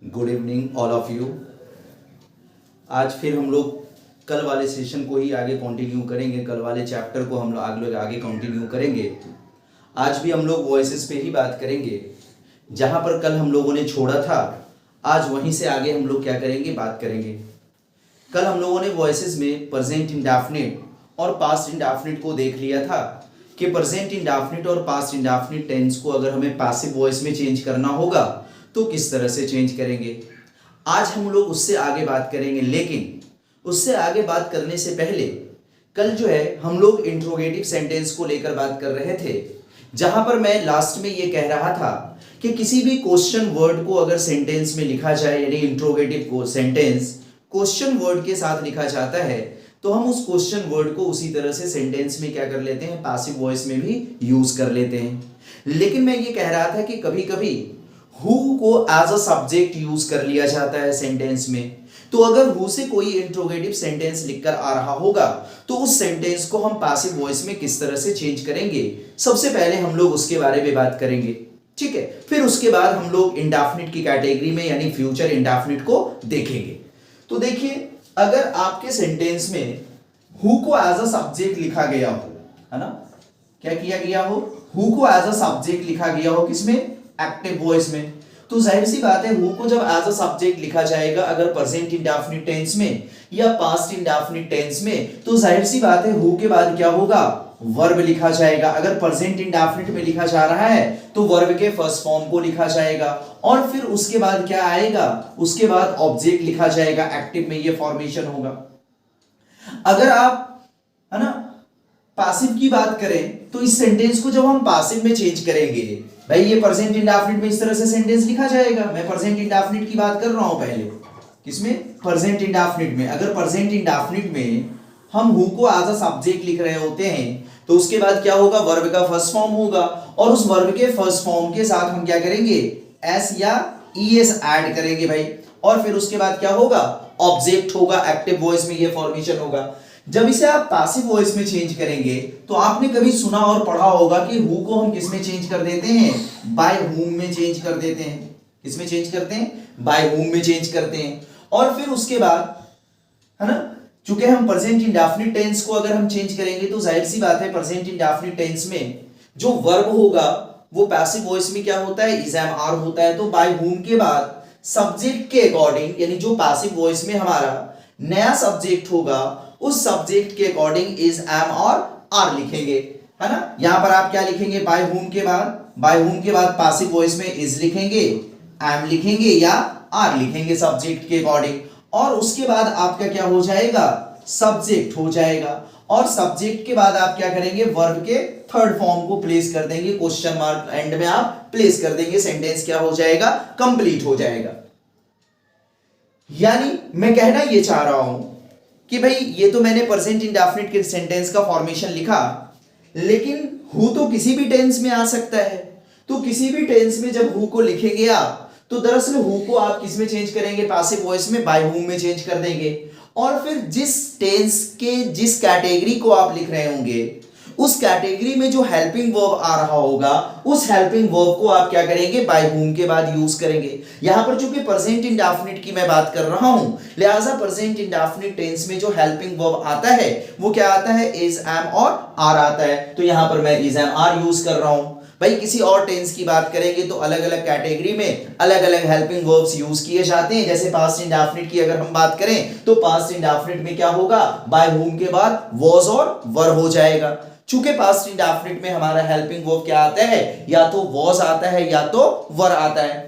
Good evening all of you. आज फिर हम लोग कल वाले सेशन को ही आगे कंटिन्यू करेंगे। कल वाले चैप्टर को हम लोग आगे कंटिन्यू करेंगे। आज भी हम लोग वॉइसेस पे ही बात करेंगे। जहाँ पर कल हम लोगों ने छोड़ा था आज वहीं से आगे हम लोग क्या करेंगे, बात करेंगे। कल हम लोगों ने वॉइसेस में प्रेजेंट इंडेफिनिट और पास्ट इंडेफिनिट को देख लिया था कि प्रेजेंट इंडेफिनिट और पास्ट इंडेफिनिट टेंस को अगर हमें पैसिव वॉइस में चेंज करना होगा तो किस तरह से चेंज करेंगे। आज हम लोग उससे आगे बात करेंगे, लेकिन उससे आगे बात करने से पहले कल जो है हम लोग इंट्रोगेटिव सेंटेंस को लेकर बात कर रहे थे, जहां पर मैं लास्ट में ये कह रहा था कि किसी भी क्वेश्चन वर्ड को अगर सेंटेंस में लिखा जाए, यानी इंट्रोगेटिव सेंटेंस क्वेश्चन वर्ड के साथ लिखा जाता है, तो हम उस क्वेश्चन वर्ड को उसी तरह से सेंटेंस में क्या कर लेते हैं, पैसिव वॉइस में भी यूज कर लेते हैं। लेकिन मैं ये कह रहा था कि कभी कभी हु को एज अ सब्जेक्ट यूज कर लिया जाता है सेंटेंस में। तो अगर हु से कोई इंट्रोगेटिव सेंटेंस लिखकर आ रहा होगा तो उस सेंटेंस को हम पैसिव वॉइस में किस तरह से चेंज करेंगे, सबसे पहले हम लोग उसके बारे में बात करेंगे, ठीक है। फिर उसके बाद हम लोग इंडेफिनिट की कैटेगरी में यानी फ्यूचर इंडेफिनिट को देखेंगे। तो देखिए, अगर आपके सेंटेंस में हु को एज अ सब्जेक्ट लिखा गया हो, है ना, क्या किया गया हो, हु को एज अ सब्जेक्ट लिखा गया हो, किसमें, एक्टिव वॉइस में, तो जाहिर सी बात है हु को जब एज अ सब्जेक्ट लिखा जाएगा अगर प्रेजेंट इंडेफिनिट टेंस में या पास्ट इंडेफिनिट टेंस में, तो जाहिर सी बात है हु के बाद क्या होगा, वर्ब लिखा जाएगा। अगर प्रेजेंट इंडेफिनिट में लिखा जा रहा है तो वर्ब के फर्स्ट फॉर्म को लिखा जाएगा और फिर उसके बाद क्या आएगा, उसके बाद ऑब्जेक्ट लिखा जाएगा, एक्टिव में ये फॉर्मेशन होगा। अगर आप, है ना, पैसिव की बात करें तो इस सेंटेंस को जब हम पैसिव में चेंज करेंगे, भाई ये प्रेजेंट इंडेफिनिट में इस तरह से सेंटेंस लिखा जाएगा। मैं प्रेजेंट इंडेफिनिट की बात कर रहा हूं पहले, किसमें, प्रेजेंट इंडेफिनिट में। अगर प्रेजेंट इंडेफिनिट में हम हु को एज अ सब्जेक्ट लिख रहे होते हैं तो उसके बाद क्या होगा, वर्ब का फर्स्ट फॉर्म होगा और उस वर्ब के फर्स्ट फॉर्म के साथ हम क्या करेंगे, एस या ईएस ऐड करेंगे भाई, और फिर उसके बाद क्या होगा, ऑब्जेक्ट होगा, एक्टिव वॉइस में ये फॉर्मेशन होगा। जब इसे आप पैसिव वॉइस में चेंज करेंगे तो आपने कभी सुना और पढ़ा होगा कि हु को हम किस में चेंज कर देते हैं, बाय हुम में चेंज कर देते हैं। किस में चेंज करते हैं, बाय हुम में चेंज करते हैं। और फिर उसके बाद, है ना, चूंकि हम प्रेजेंट इंडेफिनिट टेंस को अगर हम चेंज करेंगे तो जाहिर सी बात है प्रेजेंट इंडेफिनिट टेंस में जो वर्ब होगा वो पैसिव वॉइस में क्या होता है, इज एम आर होता है। तो बाय हुम के बाद सब्जेक्ट के अकॉर्डिंग, यानी जो पैसिव वॉइस में हमारा नया सब्जेक्ट होगा उस सब्जेक्ट के अकॉर्डिंग इज एम और आर लिखेंगे, है ना। यहां पर आप क्या लिखेंगे, बाय हुम के बाद, बाय हुम के बाद पैसिव वॉइस में इज लिखेंगे, एम लिखेंगे या आर लिखेंगे सब्जेक्ट के अकॉर्डिंग, और उसके बाद आपका क्या हो जाएगा, सब्जेक्ट हो जाएगा। और सब्जेक्ट के बाद आप क्या करेंगे, वर्ब के थर्ड फॉर्म को प्लेस कर देंगे, क्वेश्चन मार्क एंड में आप प्लेस कर देंगे, सेंटेंस क्या हो जाएगा, कंप्लीट हो जाएगा। यानी मैं कहना ये चाह रहा हूं कि भाई ये तो मैंने प्रेजेंट इंडेफिनिट के सेंटेंस का फॉर्मेशन लिखा, लेकिन हु तो किसी भी टेंस में आ सकता है। तो किसी भी टेंस में जब हु को लिखेंगे आप तो दरअसल हु को आप किस में चेंज करेंगे, पैसिव वॉइस में, बाय हुम में चेंज कर देंगे। और फिर जिस टेंस के जिस कैटेगरी को आप लिख रहे होंगे उस कैटेगरी में जो हेल्पिंग वर्ब आ रहा होगा उस हेल्पिंग वर्ब को आप क्या करेंगे, बाय हुम के बाद यूज करेंगे। यहां पर चूंकि प्रेजेंट इंडेफिनिट की मैं बात कर रहा हूं, लिहाजा प्रेजेंट इंडेफिनिट टेंस में जो हेल्पिंग वर्ब आता है वो क्या आता है, इज एम और आर आता है। तो यहां पर मैं इज एम आर यूज कर रहा हूं। भाई किसी और टेंस की बात करेंगे तो अलग अलग कैटेगरी में अलग अलग हेल्पिंग वर्ब्स यूज किए जाते हैं। जैसे पास्ट इंडेफिनिट की अगर हम बात करें तो पास्ट इंडेफिनिट में क्या होगा, बाय हुम के बाद वॉज और वर हो जाएगा। चूंकि पास्ट इंडेफिनिट में हमारा हेल्पिंग वर्ब क्या आता है, या तो वॉज आता है या तो वर आता है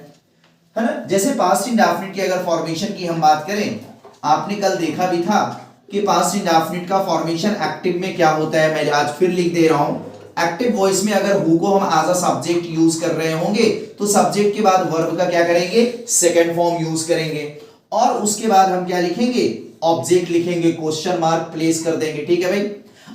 ना। जैसे पास्ट इंडेफिनिट की अगर फॉर्मेशन की हम बात करें, आपने कल देखा भी था कि पास्ट इंडेफिनिट का फॉर्मेशन एक्टिव में क्या होता है। मैं आज फिर लिख दे रहा हूं, एक्टिव वॉइस में अगर हु को हम एज अ सब्जेक्ट यूज कर रहे होंगे तो सब्जेक्ट के बाद वर्ब का क्या करेंगे, सेकंड फॉर्म यूज करेंगे, और उसके बाद हम क्या लिखेंगे, ऑब्जेक्ट लिखेंगे, क्वेश्चन मार्क प्लेस कर देंगे, ठीक है भाई।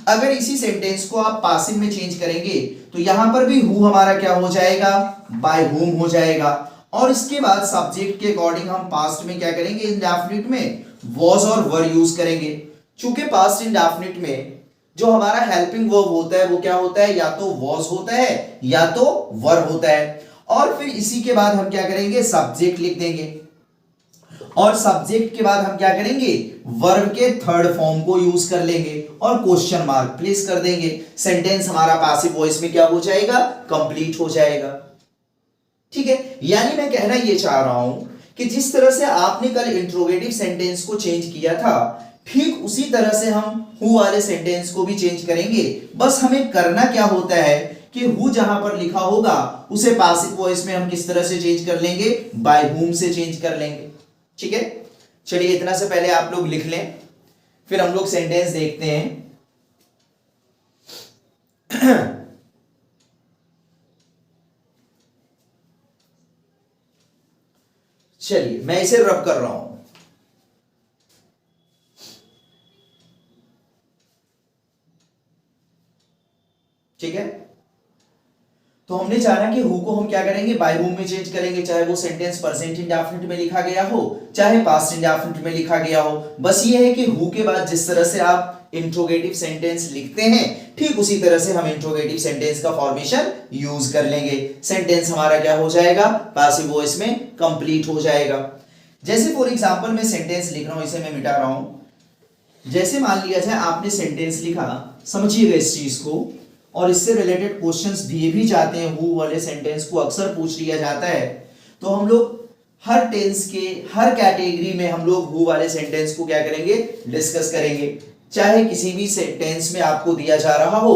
अगर इसी सेंटेंस को आप पासिव में चेंज करेंगे तो यहां पर भी हु हमारा क्या हो जाएगा, बाय हुम हो जाएगा, और इसके बाद सब्जेक्ट के अकॉर्डिंग हम पास्ट में क्या करेंगे, इंडेफिनिट में वॉज और वर यूज करेंगे। चूंकि पास्ट इंडेफिनिट में जो हमारा हेल्पिंग वर्ब होता है वो क्या होता है, या तो वॉज होता है या तो वर होता है, और फिर इसी के बाद हम क्या करेंगे, सब्जेक्ट लिख देंगे। और सब्जेक्ट के बाद हम क्या करेंगे, वर्ब के थर्ड फॉर्म को यूज कर लेंगे और क्वेश्चन मार्क प्लेस कर देंगे। सेंटेंस हमारा पैसिव वॉइस में क्या हो जाएगा, कंप्लीट हो जाएगा। ठीक है, यानी मैं कहना ये चाह रहा हूं कि जिस तरह से आपने कल इंट्रोगेटिव सेंटेंस को चेंज किया था, ठीक उसी तरह से हम हु वाले सेंटेंस को भी चेंज करेंगे। बस हमें करना क्या होता है कि हु जहां पर लिखा होगा उसे पैसिव वॉइस में हम किस तरह से चेंज कर लेंगे, बाय हुम से चेंज कर लेंगे। ठीक है, चलिए इतना से पहले आप लोग लिख लें, फिर हम लोग सेंटेंस देखते हैं। चलिए मैं इसे रब कर रहा हूं। ठीक है, तो हमने जाना कि हु को हम क्या करेंगे, बाय हुम में चेंज करेंगे, चाहे वो सेंटेंस प्रेजेंट इंडेफिनिट में लिखा गया हो चाहे पास्ट इंडेफिनिट में लिखा गया हो। बस ये है कि हु के बाद जिस तरह से आप इंट्रोगेटिव सेंटेंस लिखते हैं, ठीक उसी तरह से हम इंट्रोगेटिव सेंटेंस का फॉर्मेशन यूज कर लेंगे। सेंटेंस हमारा क्या हो जाएगा, पैसिव वॉइस में कंप्लीट हो जाएगा। जैसे फॉर एग्जांपल मैं सेंटेंस लिख रहा हूं, इसे मैं मिटा रहा हूं। जैसे मान लिया जाए आपने सेंटेंस लिखा, समझिएगा इस चीज को, और इससे रिलेटेड क्वेश्चंस दिए भी जाते हैं, हु वाले सेंटेंस को अक्सर पूछ लिया जाता है। तो हम लोग हर टेंस के हर कैटेगरी में हम लोग हु वाले सेंटेंस को क्या करेंगे, डिस्कस करेंगे। चाहे किसी भी सेंटेंस में आपको दिया जा रहा हो,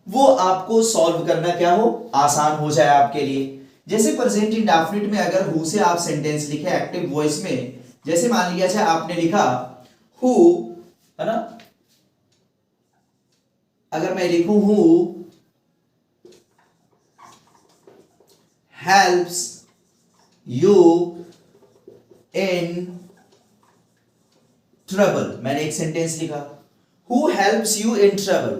वो आपको सॉल्व करना क्या हो, आसान हो जाए आपके लिए। जैसे प्रेजेंट इंडेफिनिट में अगर हु से आप सेंटेंस लिखे एक्टिव वॉइस में, जैसे मान लिया जाए आपने लिखा हु, है ना, अगर मैं लिखूं who helps you in trouble, मैंने एक सेंटेंस लिखा who helps you in trouble,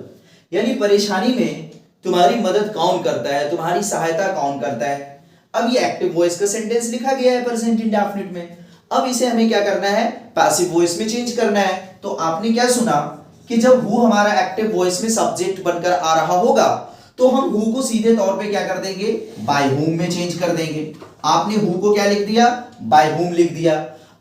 यानी परेशानी में तुम्हारी मदद कौन करता है, तुम्हारी सहायता कौन करता है। अब ये एक्टिव वॉइस का सेंटेंस लिखा गया है प्रेजेंट इंडेफिनिट में, अब इसे हमें क्या करना है, पैसिव वॉइस में चेंज करना है। तो आपने क्या सुना कि जब हु हमारा एक्टिव वॉइस में सब्जेक्ट बनकर आ रहा होगा, तो हम हु को सीधे तौर पे क्या कर देंगे, बाय हुम में चेंज कर देंगे। आपने हु को क्या लिख दिया, बाय हुम लिख दिया।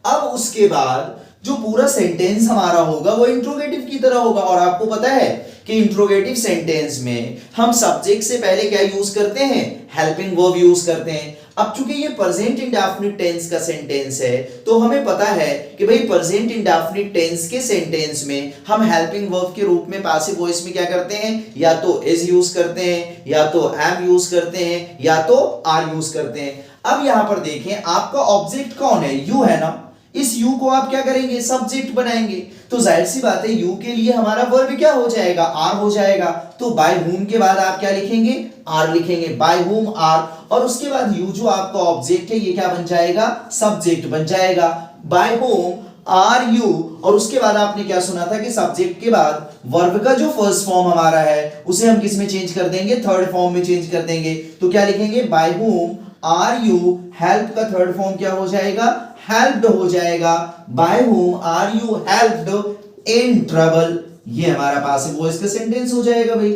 अब उसके बाद जो पूरा सेंटेंस हमारा होगा वो इंट्रोगेटिव की तरह होगा, और आपको पता है कि इंट्रोगेटिव सेंटेंस में हम सब्जेक्ट से पहले क्या यूज करते हैं, हेल्पिंग वर्ब यूज करते हैं। अब चूंकि ये प्रेजेंट इंडेफिनिट टेंस का सेंटेंस है, तो हमें पता है कि भाई प्रेजेंट इंडेफिनिट टेंस के सेंटेंस में हम हेल्पिंग वर्ब के रूप में पैसिव वॉइस में क्या करते हैं, या तो इज यूज करते हैं, या तो एम यूज करते हैं, या तो आर यूज करते हैं। अब यहां पर देखें, आपका ऑब्जेक्ट कौन है, यू है ना, इस यू को आप क्या करेंगे, सब्जेक्ट बनाएंगे। तो जाहिर सी बात है यू के लिए हमारा वर्ब क्या हो जाएगा, आर हो जाएगा। तो बाय हुम के बाद आप क्या लिखेंगे, आर लिखेंगे, बाय हुम आर, और उसके बाद यू जो आपका ऑब्जेक्ट है ये क्या बन जाएगा, सब्जेक्ट बन जाएगा। बाय हुम आर यू, और उसके बाद आपने क्या सुना था कि सब्जेक्ट के बाद वर्ब का जो फर्स्ट फॉर्म हमारा है उसे हम किस में चेंज कर देंगे, थर्ड फॉर्म में चेंज कर देंगे। तो क्या लिखेंगे, by whom are you, help का थर्ड फॉर्म क्या हो जाएगा, हेल्प्ड हो जाएगा। By whom are you helped in trouble, ये हमारा पैसिव वॉइस का सेंटेंस हो जाएगा भाई।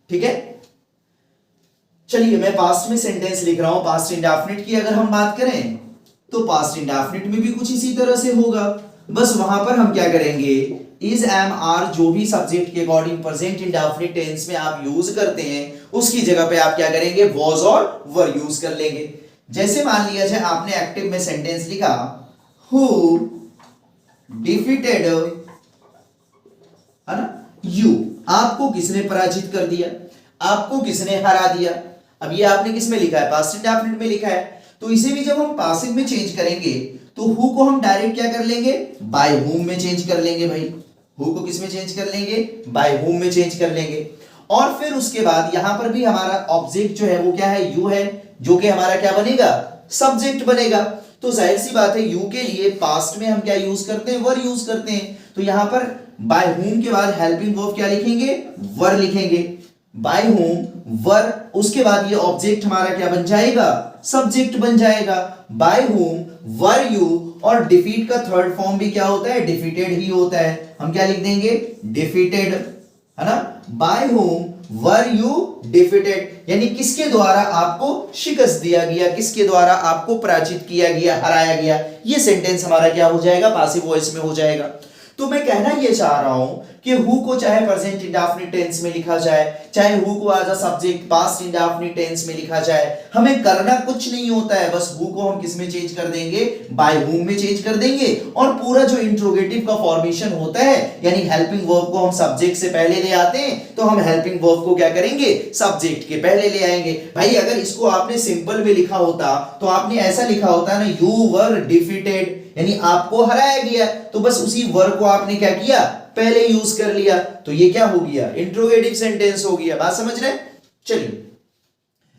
ठीक है, चलिए मैं पास्ट में सेंटेंस लिख रहा हूं। पास्ट इंडेफिनिट की अगर हम बात करें तो पास्ट इंडेफिनिट में भी कुछ इसी तरह से होगा। बस वहां पर हम क्या करेंगे, इज एम आर जो भी सब्जेक्ट के अकॉर्डिंग प्रेजेंट इंडेफिनिट टेंस में आप यूज करते हैं उसकी जगह पे आप क्या करेंगे, वॉज और वर यूज कर लेंगे। जैसे मान लिया जाए आपने एक्टिव में सेंटेंस लिखा हु डिफीटेड, है ना, यू, आपको किसने पराजित कर दिया, आपको किसने हरा दिया। अब ये आपने किस में लिखा है, पास्ट इंडेफिनिट में लिखा है। तो इसे भी जब हम पैसिव में चेंज करेंगे तो हु को हम डायरेक्ट क्या कर लेंगे, बाय हुम में चेंज कर लेंगे भाई। हु को किस में चेंज कर लेंगे, बाय हुम में चेंज कर लेंगे। और फिर उसके बाद यहां पर भी हमारा ऑब्जेक्ट जो है वो क्या है, यू है, जो कि हमारा क्या बनेगा, सब्जेक्ट बनेगा। तो जाहिर सी बात है यू के लिए पास्ट में हम क्या यूज करते हैं, वर यूज करते हैं। तो यहां पर बाय हुम के बाद हेल्पिंग वर्ब क्या लिखेंगे, वर लिखेंगे। बाय हुम वर, उसके बाद ये ऑब्जेक्ट हमारा क्या बन जाएगा, सब्जेक्ट बन जाएगा। बाय हुम वर यू, और डिफीट का थर्ड फॉर्म भी क्या होता है, डिफीटेड ही होता है। हम क्या लिख देंगे, डिफीटेड, है ना। By whom were you defeated, यानी किसके द्वारा आपको शिकस्त दिया गया, किसके द्वारा आपको पराजित किया गया, हराया गया। ये सेंटेंस हमारा क्या हो जाएगा, पासिव वॉइस में हो जाएगा। तो मैं कहना ये चाह रहा हूं कि हु को चाहे प्रेजेंट इंडेफिनिट टेंस में लिखा जाए, चाहे हु को as a subject past indefinite tense में लिखा जाए, हमें करना कुछ नहीं होता है। बस हु को हम किस में चेंज कर देंगे, बाय हुम में चेंज कर देंगे, और पूरा जो इंट्रोगेटिव का फॉर्मेशन होता है, यानी हेल्पिंग वर्ब को हम सब्जेक्ट से पहले ले आते हैं, तो हम हेल्पिंग वर्ब को क्या करेंगे, सब्जेक्ट के पहले ले आएंगे। भाई अगर इसको आपने सिंपल में लिखा होता तो आपने ऐसा लिखा होता ना, यू वर डिफीटेड, यानी आपको हराया गया, तो बस उसी वर्ब को आपने क्या किया, पहले यूज कर लिया, तो ये क्या हो गया, इंट्रोगेटिव सेंटेंस हो गया। बात समझ रहे हैं? चलिए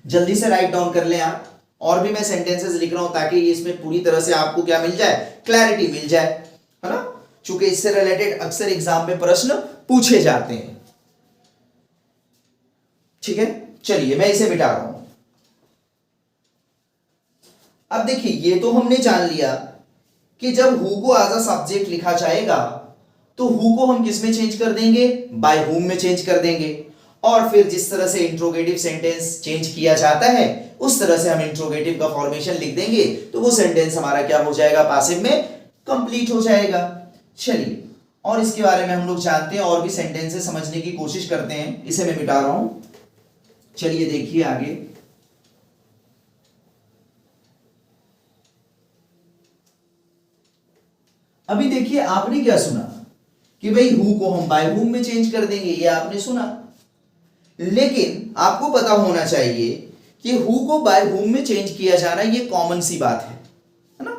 जल्दी से राइट डाउन कर लें आप, और भी मैं सेंटेंसेस लिख रहा हूं ताकि इसमें पूरी तरह से आपको क्या मिल जाए, क्लैरिटी मिल जाए, है ना, चूंकि इससे रिलेटेड अक्सर एग्जाम में प्रश्न पूछे जाते हैं। ठीक है, चलिए मैं इसे मिटा रहा हूं। अब देखिए ये तो हमने जान लिया कि जब हु को एज अ सब्जेक्ट लिखा जाएगा तो हु को हम किस में चेंज कर देंगे, बाय हुम में चेंज कर देंगे, और फिर जिस तरह से इंट्रोगेटिव सेंटेंस चेंज किया जाता है उस तरह से हम इंट्रोगेटिव का फॉर्मेशन लिख देंगे, तो वो सेंटेंस हमारा क्या हो जाएगा, पासिव में कंप्लीट हो जाएगा। चलिए और इसके बारे में हम लोग जानते हैं, और भी सेंटेंसेस समझने की कोशिश करते हैं। इसे मैं मिटा रहा हूं, चलिए देखिए आगे। अभी देखिए आपने क्या सुना कि भाई हु को हम बाय हुम में चेंज कर देंगे, ये आपने सुना, लेकिन आपको पता होना चाहिए कि हु को बाय हुम में चेंज किया जाना ये कॉमन सी बात है ना,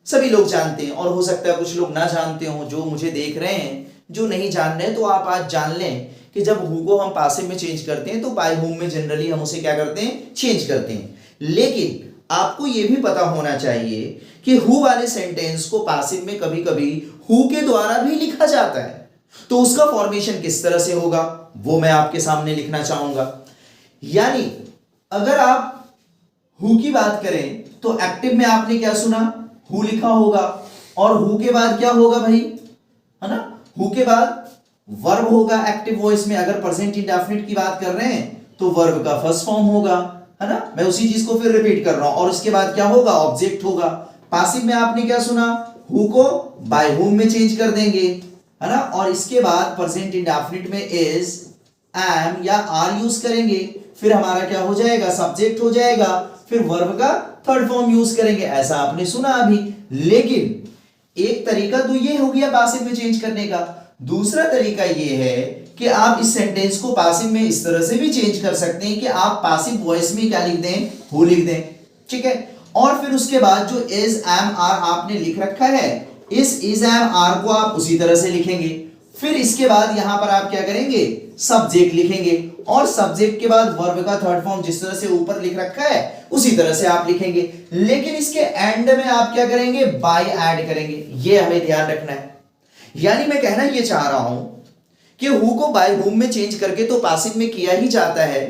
सभी लोग जानते हैं, और हो सकता है कुछ लोग ना जानते हो, जो मुझे देख रहे हैं, जो नहीं जान रहे, तो आप आज जान लें कि जब हु को हम पासिव में चेंज करते हैं तो बाय हुम में जनरली हम उसे क्या करते हैं, चेंज करते हैं। लेकिन आपको यह भी पता होना चाहिए कि हु वाले सेंटेंस को पासिव में कभी कभी हु के द्वारा भी लिखा जाता है, तो उसका फॉर्मेशन किस तरह से होगा वो मैं आपके सामने लिखना चाहूंगा। यानी अगर आप हु की बात करें तो एक्टिव में आपने क्या सुना, हु लिखा होगा, और हु के बाद क्या होगा भाई, है ना, हु के बाद वर्ब होगा एक्टिव वॉइस में। अगर प्रेजेंट इंडेफिनिट की बात कर रहे हैं तो वर्ब का फर्स्ट फॉर्म होगा, है ना, मैं उसी चीज को फिर रिपीट कर रहा हूं, और उसके बाद क्या होगा, ऑब्जेक्ट होगा। पासिव में आपने क्या सुना, हु को बाय हुम में चेंज कर देंगे, है ना, और इसके बाद प्रेजेंट इंडेफिनिट में इज, एम या आर यूज करेंगे, फिर हमारा क्या हो जाएगा, सब्जेक्ट हो जाएगा, फिर वर्ब का थर्ड फॉर्म यूज करेंगे, ऐसा आपने सुना अभी। लेकिन एक तरीका तो ये हो गया पासिव में चेंज करने का, दूसरा तरीका ये है कि आप इस सेंटेंस को पासिव में इस तरह से भी चेंज कर सकते हैं कि आप पासिव वॉइस में क्या लिख दें, हु लिख दें, ठीक है, और फिर उसके बाद जो इज एम आर आपने लिख रखा है, इस इज एम आर को आप उसी तरह से लिखेंगे, फिर इसके बाद यहां पर आप क्या करेंगे, सब्जेक्ट लिखेंगे, और सब्जेक्ट के बाद वर्ब का थर्ड फॉर्म जिस तरह से ऊपर लिख रखा है उसी तरह से आप लिखेंगे, लेकिन इसके एंड में आप क्या करेंगे, बाय ऐड करेंगे, ये हमें ध्यान रखना है। यानी मैं कहना ये चाह रहा हूं कि हु को बाय हुम में चेंज करके तो पासिव में किया ही जाता है,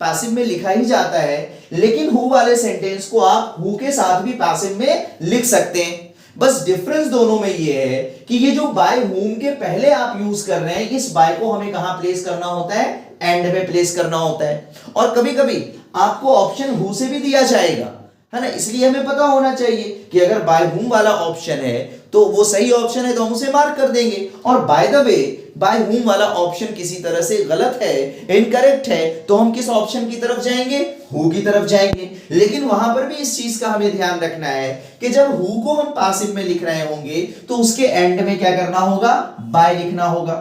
पासिव में लिखा ही जाता है, लेकिन हु वाले सेंटेंस को आप हु के साथ भी पासिव में लिख सकते हैं। बस डिफरेंस दोनों में ये है कि ये जो बाय हुम के पहले आप यूज कर रहे हैं, इस बाय को हमें कहां प्लेस करना होता है, एंड में प्लेस करना होता है, और कभी कभी आपको ऑप्शन हु से भी दिया जाएगा, है ना, इसलिए हमें पता होना चाहिए कि अगर बाय हुम वाला ऑप्शन है तो वो सही ऑप्शन है तो हम उसे मार्क कर देंगे, और by the way by whom वाला ऑप्शन किसी तरह से गलत है, इनकरेक्ट है, तो हम किस ऑप्शन की तरफ जाएंगे, हु की तरफ जाएंगे। लेकिन वहां पर भी इस चीज का हमें ध्यान रखना है कि जब हु को हम पासिव में लिख रहे होंगे तो उसके एंड में क्या करना होगा, बाय लिखना होगा।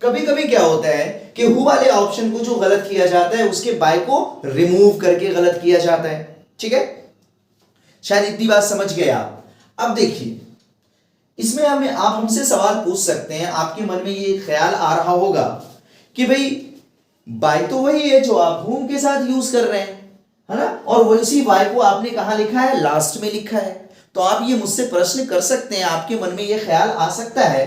कभी कभी क्या होता है कि हु वाले ऑप्शन को जो गलत किया जाता है उसके बाय को रिमूव करके गलत किया जाता है, ठीक है, शायद इतनी बात समझ गए आप। अब देखिए इसमें आप हमसे सवाल पूछ सकते हैं, आपके मन में ये ख्याल आ रहा होगा कि भाई बाय तो वही है जो आप हुम के साथ यूज कर रहे हैं, है ना, और वही बाय को आपने कहां लिखा है, लास्ट में लिखा है। तो आप ये मुझसे प्रश्न कर सकते हैं, आपके मन में ये ख्याल आ सकता है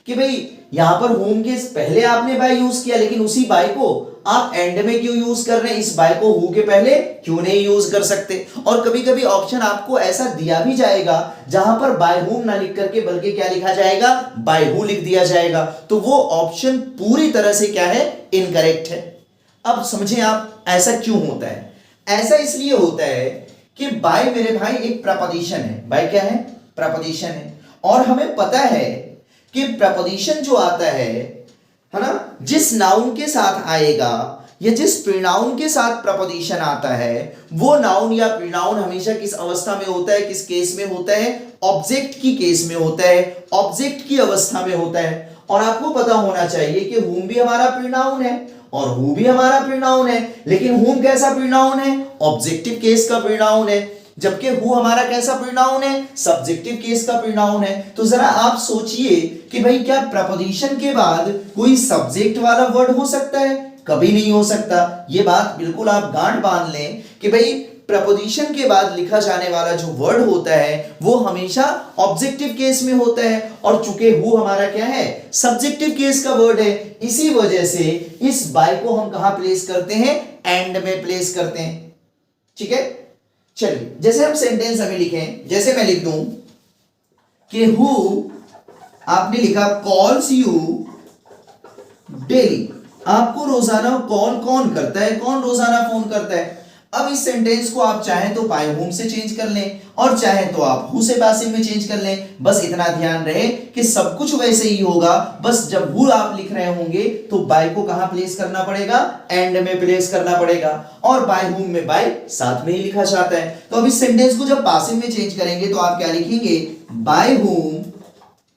कि भाई यहां पर होम के पहले आपने बाय यूज किया, लेकिन उसी बाय को आप एंड में क्यों यूज कर रहे हैं, इस बाय को हु के पहले क्यों नहीं यूज कर सकते। और कभी कभी ऑप्शन आपको ऐसा दिया भी जाएगा जहां पर बाय हुम ना लिख करके बल्कि क्या लिखा जाएगा, बाय हु लिख दिया जाएगा, तो वो ऑप्शन पूरी तरह से क्या है, इनकरेक्ट है। अब समझें आप ऐसा क्यों होता है। ऐसा इसलिए होता है कि बाय मेरे भाई एक प्रपोजिशन है, बाय क्या है, प्रपोजिशन है, और हमें पता है कि प्रपोजिशन जो आता है ना, जिस नाउन के साथ आएगा या जिस प्रोनाउन के साथ प्रपोजिशन आता है, वो नाउन या प्रोनाउन हमेशा किस अवस्था में होता है, किस केस में होता है, ऑब्जेक्ट की केस में होता है, ऑब्जेक्ट की अवस्था में होता है। और आपको पता होना चाहिए कि हुम भी हमारा प्रोनाउन है और हु भी हमारा प्रोनाउन है, लेकिन हुम कैसा प्रोनाउन है, ऑब्जेक्टिव केस का प्रोनाउन है, जबकि हु हमारा कैसा प्रोनाउन है, सब्जेक्टिव केस का प्रोनाउन है। तो जरा आप सोचिए कि भाई क्या प्रपोजिशन के बाद कोई सब्जेक्ट वाला वर्ड हो सकता है, कभी नहीं हो सकता। ये बात बिल्कुल आप गांठ बांध लें कि भाई प्रपोजिशन के बाद लिखा जाने वाला जो वर्ड होता है वो हमेशा ऑब्जेक्टिव केस में होता है, और चूंकि हु हमारा क्या है, सब्जेक्टिव केस का वर्ड है, इसी वजह से इस बाय को हम कहां प्लेस करते हैं, एंड में प्लेस करते हैं। ठीक है, चलिए जैसे हम सेंटेंस अभी लिखें, जैसे मैं लिख दूं कि हु आपने लिखा कॉल्स यू डेली, आपको रोजाना कॉल कौन करता है, कौन रोजाना फोन करता है। अब इस सेंटेंस को आप चाहें तो बाय हुम से चेंज कर लें और चाहें तो आप हु से पैसिव में चेंज कर लें। बस इतना ध्यान रहे कि सब कुछ वैसे ही होगा, बस जब हु आप लिख रहे होंगे तो बाय को कहां प्लेस करना पड़ेगा, एंड में प्लेस करना पड़ेगा, और बाय हुम में बाय साथ में ही लिखा जाता है। तो अब इस सेंटेंस को जब पैसिव में चेंज करेंगे तो आप क्या लिखेंगे, बाय हुम,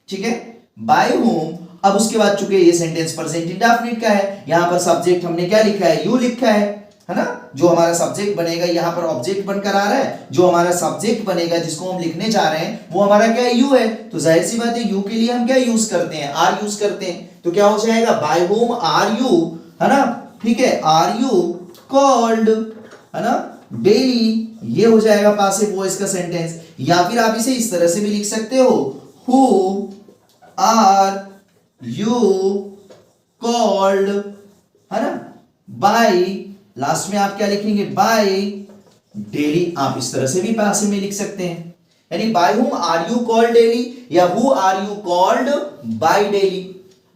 ठीक है, बाय हुम। अब उसके बाद चूंकि ये सेंटेंस प्रेजेंट इंडेफिनिट का है, यहां पर सब्जेक्ट हमने क्या लिखा है, यू लिखा है ना, जो हमारा सब्जेक्ट बनेगा यहां पर ऑब्जेक्ट बनकर आ रहा है, जो हमारा सब्जेक्ट बनेगा जिसको हम लिखने जा रहे हैं वो हमारा क्या है, यू है। तो जाहिर सी बात है यू के लिए हम क्या यूज करते हैं, आर यूज करते हैं। तो क्या हो जाएगा, बाय होम आर यू, है ना, ठीक है, आर यू कॉल्ड, है ना, डेली, ये हो जाएगा पासिव वॉइस का सेंटेंस। या फिर आप इसे इस तरह से भी लिख सकते हो, हु आर यू कॉल्ड, है ना, बाय, लास्ट में आप क्या लिखेंगे, बाय डेली। आप इस तरह से भी पैसिव में लिख सकते हैं, यानी by whom are you called daily या who are you called by daily.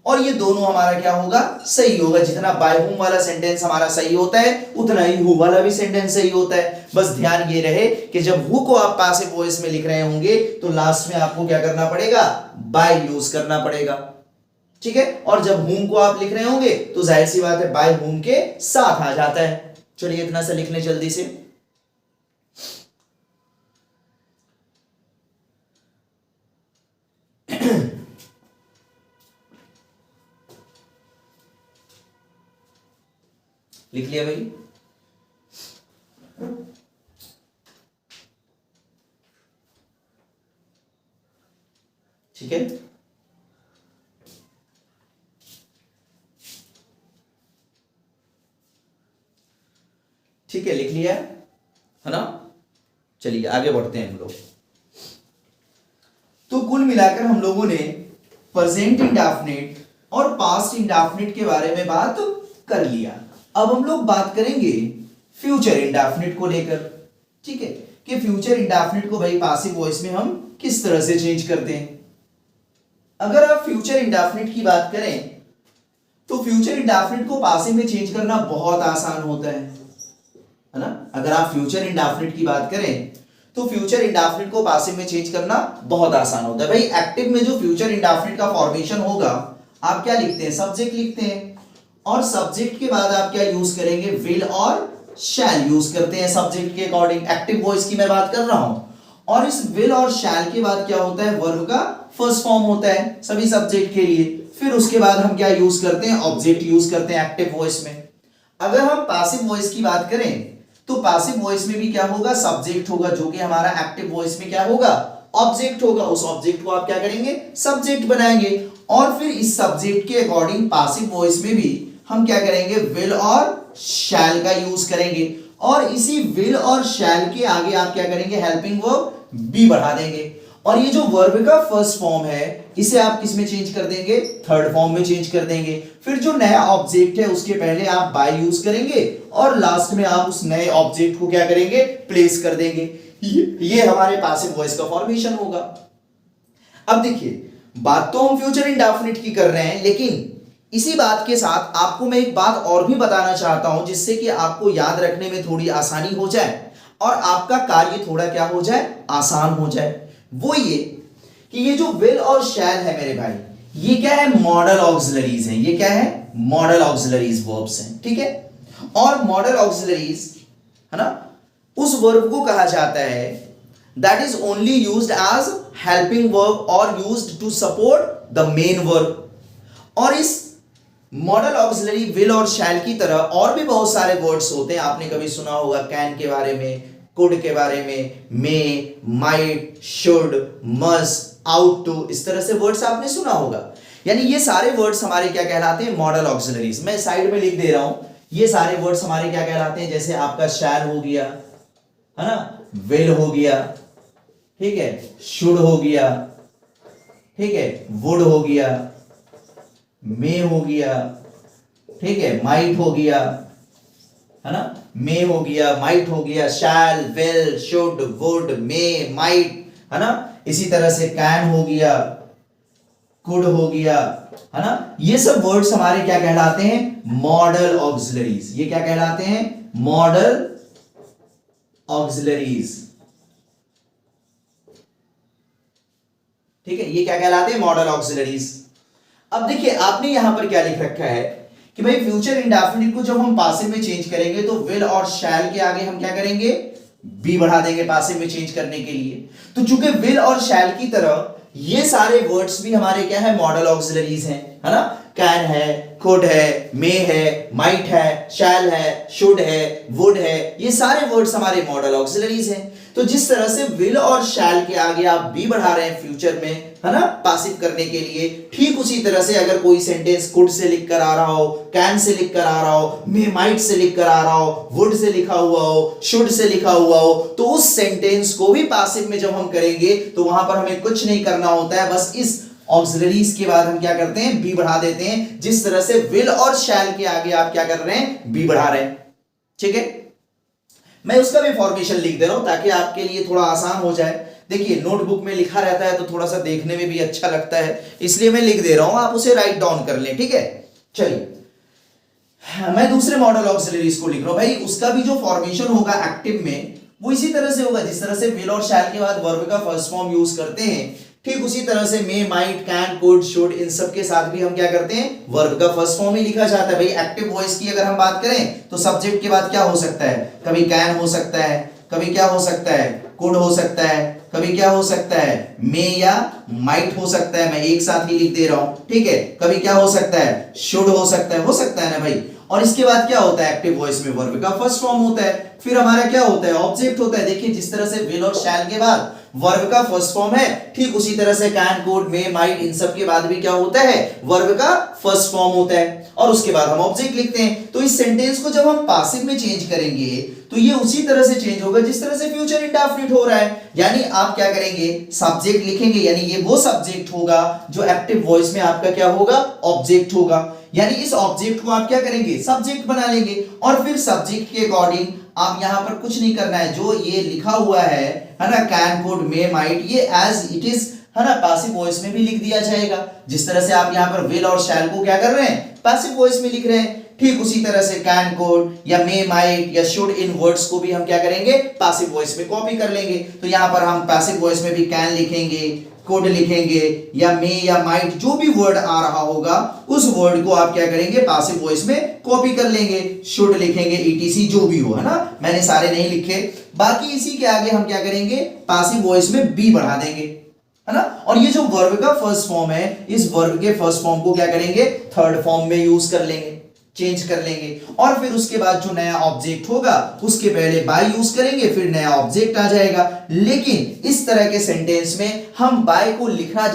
और ये दोनों हमारा क्या होगा, सही होगा। जितना बाय हुम वाला सेंटेंस हमारा सही होता है उतना ही हु वाला भी सेंटेंस सही होता है। बस ध्यान ये रहे कि जब हु को आप पैसिव वॉइस में लिख रहे होंगे तो लास्ट में आपको क्या करना पड़ेगा, बाय यूज करना पड़ेगा, ठीक है। और जब हुम को आप लिख रहे होंगे तो जाहिर सी बात है बाय हुम के साथ आ जाता है। चलिए इतना सा लिख लें जल्दी से। लिख लिया भाई, ठीक है। ठीक है, लिख लिया है ना। चलिए आगे बढ़ते हैं हम लोग। तो कुल मिलाकर हम लोगों ने प्रेजेंट इंडेफिनिट और पास्ट इंडेफिनिट के बारे में बात कर लिया। अब हम लोग बात करेंगे फ्यूचर इंडेफिनिट को लेकर, ठीक है, कि फ्यूचर इंडेफिनिट को भाई पैसिव वॉइस में हम किस तरह से चेंज करते हैं। अगर आप फ्यूचर इंडेफिनिट की बात करें तो फ्यूचर इंडेफिनिट को पैसिव में चेंज करना बहुत आसान होता है ना। अगर आप फ्यूचर इंडेफिनिट की बात करें तो फ्यूचर इंडेफिनिट को पैसिव में चेंज करना बहुत आसान होता है। भाई एक्टिव में जो फ्यूचर इंडेफिनिट का फॉर्मेशन होगा, आप क्या लिखते हैं, सब्जेक्ट लिखते हैं, और सब्जेक्ट के बाद आप क्या यूज करेंगे, विल और शैल यूज करते हैं सब्जेक्ट के अकॉर्डिंग। एक्टिव वॉइस की मैं बात कर रहा हूं, और इस विल और शैल के बाद क्या होता है, वर्ब का फर्स्ट फॉर्म होता है सभी सब्जेक्ट के लिए। फिर उसके बाद हम क्या यूज करते हैं, ऑब्जेक्ट यूज करते हैं एक्टिव वॉइस में। अगर हम पैसिव वॉइस की बात करें तो पैसिव वॉइस में भी क्या होगा, सब्जेक्ट होगा, जो कि हमारा एक्टिव वॉइस में क्या होगा, ऑब्जेक्ट होगा। उस ऑब्जेक्ट को आप क्या करेंगे, सब्जेक्ट बनाएंगे, और फिर इस सब्जेक्ट के अकॉर्डिंग पैसिव वॉइस में भी हम क्या करेंगे, विल और शैल का यूज करेंगे, और इसी विल और शैल के आगे आप क्या करेंगे, हेल्पिंग वर्ब बी बढ़ा देंगे। और ये जो वर्ब का फर्स्ट फॉर्म है इसे आप किस में चेंज कर देंगे, थर्ड फॉर्म में चेंज कर देंगे। फिर जो नया ऑब्जेक्ट है उसके पहले आप बाय यूज करेंगे और लास्ट में आप उस नए ऑब्जेक्ट को क्या करेंगे, प्लेस कर देंगे। ये हमारे पासिव वॉइस का फॉर्मेशन होगा। अब देखिए, बात तो हम फ्यूचर इंडेफिनिट की कर रहे हैं, लेकिन इसी बात के साथ आपको मैं एक बात और भी बताना चाहता हूं जिससे कि आपको याद रखने में थोड़ी आसानी हो जाए और आपका कार्य थोड़ा क्या हो जाए, आसान हो जाए। वो ये कि ये जो विल और शैल है मेरे भाई, ये क्या है, मॉडल ऑक्सिलरीज हैं। ये क्या है, मॉडल ऑक्सिलरीज वर्ब्स हैं, ठीक है। और मॉडल ऑक्सिलरीज है ना, उस वर्ब को कहा जाता है that is only used as helping verb और used to support the main verb. और इस मॉडल ऑक्सिलरी विल और शैल की तरह और भी बहुत सारे वर्ड्स होते हैं। आपने कभी सुना होगा कैन के बारे में, कुड के बारे में, may, might, should, must, ought to, इस तरह से वर्ड्स आपने सुना होगा। यानी ये सारे वर्ड्स हमारे क्या कहलाते हैं, मॉडल ऑक्सिलरीज। मैं साइड में लिख दे रहा हूं, ये सारे वर्ड्स हमारे क्या कहलाते हैं, जैसे आपका शैल हो गया, है ना, विल हो गया, ठीक है, शुड हो गया, ठीक है, वुड हो गया, मे हो गया, ठीक है, माइट हो गया, है ना, मे हो गया, माइट हो गया, shall, will, should, would, may, might, है ना। इसी तरह से कैन हो गया, कुड हो गया, है ना। ये सब वर्ड्स हमारे क्या कहलाते हैं, मॉडल ऑक्सिलरीज। ये क्या कहलाते हैं, मॉडल ऑक्सिलरीज, ठीक है। ये क्या कहलाते हैं, मॉडल ऑक्सिलरीज। अब देखिए, आपने यहां पर क्या लिख रखा है कि भाई फ्यूचर इंडेफिनिट को जब हम पासिव में चेंज करेंगे तो विल और शैल के आगे हम क्या करेंगे, बी बढ़ा देंगे पासिव में चेंज करने के लिए। तो चूंकि विल और शैल की तरह ये सारे वर्ड्स भी हमारे क्या है, मॉडल ऑक्सिलरीज हैं, है ना। कैन है, कुड है, मे है, माइट है, शैल है, शुड है, वुड है, ये सारे वर्ड्स हमारे मॉडल ऑक्सिलरीज हैं। तो जिस तरह से विल और शैल के आगे आप बी बढ़ा रहे हैं फ्यूचर में, है ना, पासिव करने के लिए, ठीक उसी तरह से अगर कोई सेंटेंस कुड से लिख कर आ रहा हो, कैन से लिख कर आ रहा हो, मे माइट से लिख कर आ रहा हो, वुड से लिखा हुआ हो, शुड से लिखा हुआ हो, तो उस सेंटेंस को भी पासिव में जब हम करेंगे तो वहां पर हमें कुछ नहीं करना होता है, बस इस ऑक्सिलरीज के बाद हम क्या करते हैं, बी बढ़ा देते हैं। जिस तरह से विल और शैल के आगे आप क्या कर रहे हैं, बी बढ़ा रहे हैं, ठीक है। मैं उसका भी फॉर्मेशन लिख दे रहा हूं ताकि आपके लिए थोड़ा आसान हो जाए। देखिए, नोटबुक में लिखा रहता है तो थोड़ा सा देखने में भी अच्छा लगता है, इसलिए मैं लिख दे रहा हूं, आप उसे राइट डाउन कर लें, ठीक है। चलिए, मैं दूसरे मॉडल ऑक्सिलरीज को लिख रहा हूं। भाई उसका भी जो फॉर्मेशन होगा एक्टिव में वो इसी तरह से होगा, जिस तरह से विल और शैल के बाद वर्ब का फर्स्ट फॉर्म यूज करते हैं, ठीक उसी तरह से मे, माइट, कैन, कुड, शुड, इन सब के साथ भी हम क्या करते हैं, वर्ब का फर्स्ट फॉर्म ही लिखा जाता है। भाई एक्टिव वॉइस की अगर हम बात करें तो सब्जेक्ट के बाद क्या हो सकता है, कभी कैन हो सकता है, कभी क्या हो सकता है, कुड हो सकता है, कभी क्या हो सकता है, मे या माइट हो सकता है, मैं एक साथ ही लिख दे रहा हूं, ठीक है। कभी क्या हो सकता है, शुड हो सकता है ना भाई। और इसके बाद क्या होता है, एक्टिव वॉइस में वर्ब का फर्स्ट फॉर्म होता है, फिर हमारा क्या होता है, ऑब्जेक्ट होता है। देखिए, जिस तरह से विल और शैल के बाद वर्ब का फर्स्ट फॉर्म है, ठीक उसी तरह से कैन, कुड, मे, माइट, इन सब के बाद भी क्या होता है, वर्ब का फर्स्ट फॉर्म होता है, और उसके बाद हम ऑब्जेक्ट लिखते हैं। तो इस सेंटेंस को जब हम पासिव में चेंज करेंगे तो ये उसी तरह से चेंज होगा जिस तरह से फ्यूचर इंडेफिनिट हो रहा है। यानी आप क्या करेंगे, सब्जेक्ट लिखेंगे, यानी ये वो सब्जेक्ट होगा जो एक्टिव वॉइस में आपका क्या होगा, ऑब्जेक्ट होगा। यानी इस ऑब्जेक्ट को आप क्या करेंगे, सब्जेक्ट बना लेंगे, और फिर सब्जेक्ट के अकॉर्डिंग आप यहां पर कुछ नहीं करना है, जो ये लिखा हुआ है ना, कैन, कुड, मे, माइट, ये एज इट इज, है ना, पैसिव वॉइस में भी लिख दिया जाएगा। जिस तरह से आप यहां पर विल और शैल को क्या कर रहे हैं, पैसिव वॉइस में लिख रहे हैं, ठीक उसी तरह से कैन, कुड या मे, माइट या शुड, इन वर्ड्स को भी हम क्या करेंगे, पैसिव वॉइस में कॉपी कर लेंगे। तो यहां पर हम पैसिव वॉइस में भी कैन लिखेंगे, कुड लिखेंगे, या मे या माइट, जो भी वर्ड आ रहा होगा उस वर्ड को आप क्या करेंगे, पैसिव वॉइस में कॉपी कर लेंगे। शुड लिखेंगे, ईटीसी जो भी हो, है ना, मैंने सारे नहीं लिखे। बाकी इसी के आगे हम क्या करेंगे, पैसिव वॉइस में बी बढ़ा देंगे, है ना। और ये जो वर्ब का फर्स्ट फॉर्म है, इस वर्ब के फर्स्ट फॉर्म को क्या करेंगे, थर्ड फॉर्म में यूज कर लेंगे, चेंज कर लेंगे और फिर उसके बाद जो नया ऑब्जेक्ट होगा उसके पहले बाय यूज करेंगे, फिर नया ऑब्जेक्ट आ जाएगा। लेकिन इस तरह के सेंटेंस में हम बाय को लिखना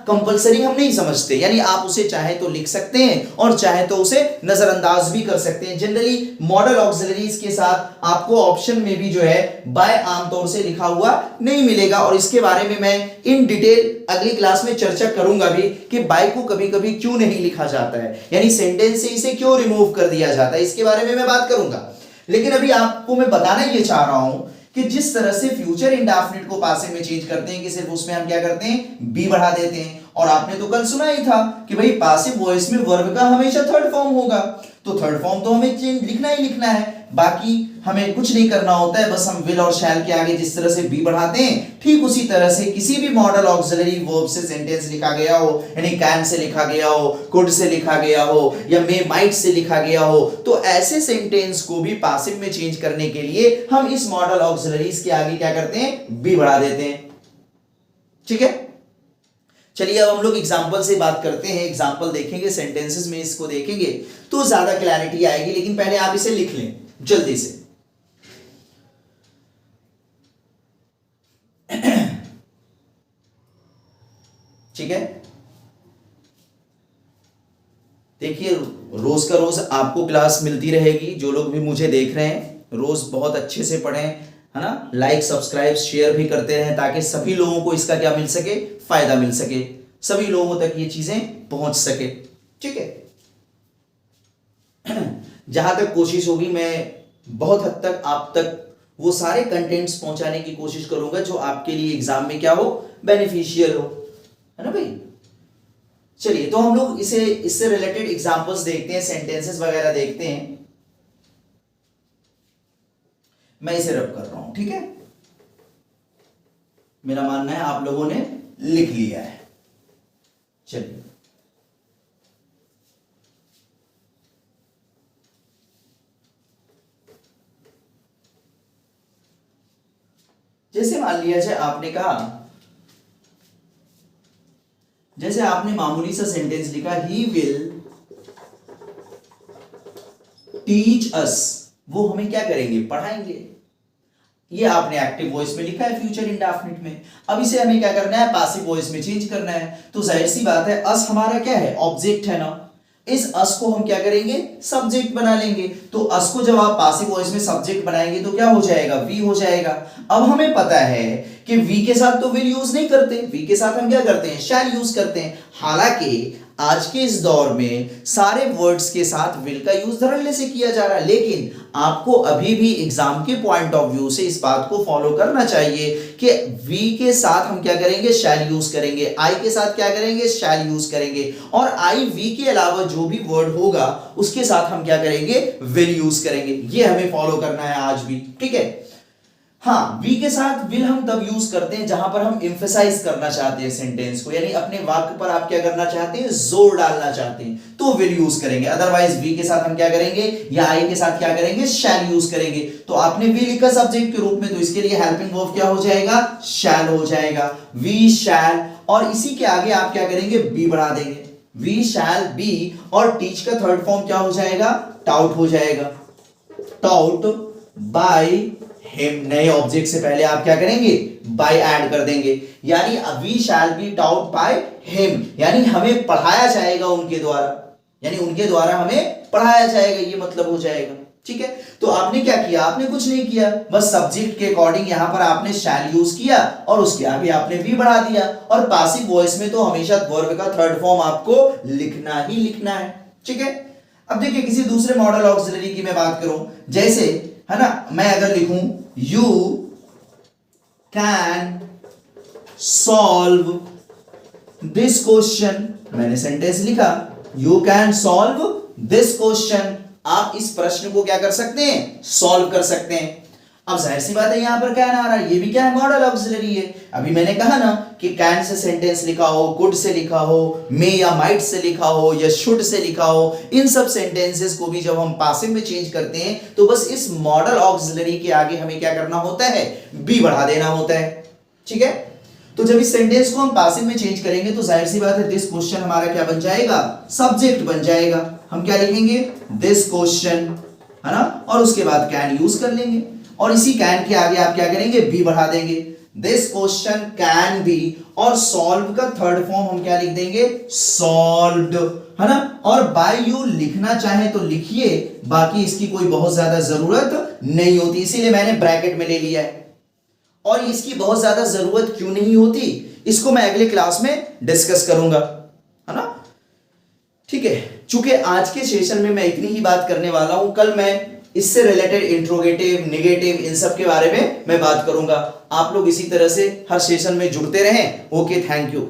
कंपलसरी हम नहीं समझते, यानी आप उसे चाहे तो लिख सकते हैं और चाहे तो उसे नजरअंदाज भी कर सकते हैं। जनरली मॉडल ऑक्सिलरीज के साथ आपको ऑप्शन में भी जो है बाय आमतौर से लिखा हुआ नहीं मिलेगा और इसके बारे में मैं इन डिटेल अगली क्लास में चर्चा करूंगा भी कि बाय को कभी कभी क्यों नहीं लिखा जाता है, यानी सेंटेंस से इसे क्यों रिमूव कर दिया जाता है, इसके बारे में मैं बात करूंगा। लेकिन अभी आपको मैं बताना ये चाह रहा हूं कि जिस तरह से फ्यूचर इंडेफिनिट को पासिव में चेंज करते हैं कि सिर्फ उसमें हम क्या करते हैं बी बढ़ा देते हैं, और आपने तो कल सुना ही था कि भाई पासिव वॉइस में वर्ब का हमेशा थर्ड फॉर्म होगा, तो थर्ड फॉर्म तो हमें लिखना ही लिखना है, बाकी हमें कुछ नहीं करना होता है, बस हम विल और शैल के आगे जिस तरह से बी बढ़ाते हैं ठीक उसी तरह से किसी भी मॉडल ऑक्सिलरी वर्ब से सेंटेंस लिखा गया हो, यानी कैन से लिखा गया हो, कुड से लिखा गया हो या मे माइट से लिखा गया हो, तो ऐसे सेंटेंस को भी पासिव में चेंज करने के लिए हम इस मॉडल ऑक्सिलरीज के आगे क्या करते हैं बी बढ़ा देते हैं। ठीक है, चलिए अब हम लोग एग्जाम्पल से बात करते हैं, एग्जाम्पल देखेंगे, सेंटेंसेस में इसको देखेंगे तो ज्यादा क्लैरिटी आएगी, लेकिन पहले आप इसे लिख लें जल्दी से। ठीक है, देखिए रोज का रोज आपको क्लास मिलती रहेगी, जो लोग भी मुझे देख रहे हैं रोज बहुत अच्छे से पढ़ें, है ना, लाइक सब्सक्राइब शेयर भी करते रहें ताकि सभी लोगों को इसका क्या मिल सके, फायदा मिल सके, सभी लोगों तक ये चीजें पहुंच सके। ठीक है, जहां तक कोशिश होगी मैं बहुत हद तक आप तक वो सारे कंटेंट्स पहुंचाने की कोशिश करूंगा जो आपके लिए एग्जाम में क्या हो, बेनिफिशियल हो, है ना भाई। चलिए तो हम लोग इससे रिलेटेड एग्जांपल्स देखते हैं, सेंटेंसेस वगैरह देखते हैं। मैं इसे रब कर रहा हूं, ठीक है, मेरा मानना है आप लोगों ने लिख लिया है। चलिए जैसे मान लिया जाए आपने कहा, जैसे आपने मामूली सा सेंटेंस लिखा, ही विल टीच अस, वो हमें क्या करेंगे, पढ़ाएंगे। ये आपने एक्टिव वॉइस में लिखा है फ्यूचर इंडेफिनिट में। अब इसे हमें क्या करना है, पासिव वॉइस में चेंज करना है, तो जाहिर सी बात है अस हमारा क्या है, ऑब्जेक्ट है ना, इस अस को हम क्या करेंगे, सब्जेक्ट बना लेंगे। तो अस को जब आप पासिव वॉइस में सब्जेक्ट बनाएंगे तो क्या हो जाएगा, वी हो जाएगा। अब हमें पता है कि वी के साथ तो विल यूज नहीं करते, वी के साथ हम क्या करते हैं, शैल यूज करते हैं। हालांकि आज के इस दौर में सारे वर्ड्स के साथ विल का यूज धड़ल्ले से किया जा रहा है, लेकिन आपको अभी भी एग्जाम के पॉइंट ऑफ व्यू से इस बात को फॉलो करना चाहिए कि वी के साथ हम क्या करेंगे, शैल यूज करेंगे, आई के साथ क्या करेंगे, शैल यूज करेंगे, और आई वी के अलावा जो भी वर्ड होगा उसके साथ हम क्या करेंगे, विल यूज करेंगे। ये हमें फॉलो करना है आज भी, ठीक है। हाँ, वी के साथ विल हम तब यूज करते हैं जहां पर हम एम्फेसाइज करना चाहते हैं सेंटेंस को, यानी अपने वाक्य पर आप क्या करना चाहते हैं, जोर डालना चाहते हैं, तो विल यूज करेंगे। अदरवाइज वी के साथ हम क्या करेंगे, या आई के साथ क्या करेंगे, शैल यूज करेंगे। तो आपने वी लिखा सब्जेक्ट के रूप में, तो इसके लिए हेल्पिंग वर्ब क्या हो जाएगा, शैल हो जाएगा, वी शैल, और इसी के आगे आप क्या करेंगे, बी बढ़ा देंगे, वी शैल बी, और टीच का थर्ड फॉर्म क्या हो जाएगा, टाउट हो जाएगा, टाउट बाय हिम। नए ऑब्जेक्ट से पहले आप क्या करेंगे, बाय ऐड कर देंगे, यानी we shall be taught by him, यानी हमें पढ़ाया जाएगा उनके द्वारा, यानी उनके द्वारा हमें पढ़ाया जाएगा, ये मतलब हो जाएगा। ठीक है, तो आपने क्या किया, आपने कुछ नहीं किया, बस सब्जेक्ट के अकॉर्डिंग यहां पर आपने शैल यूज किया और उसके आगे आपने वी बढ़ा दिया। और पासिव वॉइस में तो हमेशा वर्ब का थर्ड फॉर्म आपको लिखना ही लिखना है। ठीक है, अब देखिए किसी दूसरे मॉडल ऑक्सिलरी की मैं बात करूं, जैसे है ना, मैं अगर लिखूं you can solve this question, मैंने सेंटेंस लिखा you can solve this question, आप इस प्रश्न को क्या कर सकते हैं, सॉल्व कर सकते हैं। अब जाहिर सी बात है यहां पर कैन आ रहा है, ये भी क्या है, मॉडल ऑक्सिलरी है। अभी मैंने कहा ना कि कैन से सेंटेंस लिखा हो, कुड से लिखा हो, मे या माइट से लिखा हो, या शुड से लिखा हो, इन सब सेंटेंसेस को भी जब हम पासिव में चेंज करते हैं तो बस इस मॉडल ऑक्सिलरी के आगे हमें क्या करना होता है, बी बढ़ा देना होता है। ठीक है, तो जब इस सेंटेंस को हम पासिव में चेंज करेंगे तो जाहिर सी बात है दिस क्वेश्चन हमारा क्या बन जाएगा, सब्जेक्ट बन जाएगा। हम क्या लिखेंगे, दिस क्वेश्चन, है ना, और उसके बाद कैन यूज कर लेंगे, और इसी कैन के आगे आप क्या करेंगे, बी बढ़ा देंगे, दिस क्वेश्चन कैन बी, और सॉल्व का थर्ड फॉर्म हम क्या लिख देंगे, सॉल्व्ड, है ना। और बाय यू लिखना चाहे तो लिखिए, बाकी इसकी कोई बहुत ज्यादा जरूरत नहीं होती, इसीलिए मैंने ब्रैकेट में ले लिया है। और इसकी बहुत ज्यादा जरूरत क्यों नहीं होती, इसको मैं अगले क्लास में डिस्कस करूंगा, है ना। ठीक है, चूंकि आज के सेशन में मैं इतनी ही बात करने वाला हूं, कल मैं इससे रिलेटेड इंट्रोगेटिव, नेगेटिव, इन सब के बारे में मैं बात करूंगा। आप लोग इसी तरह से हर सेशन में जुड़ते रहें। Okay, thank you.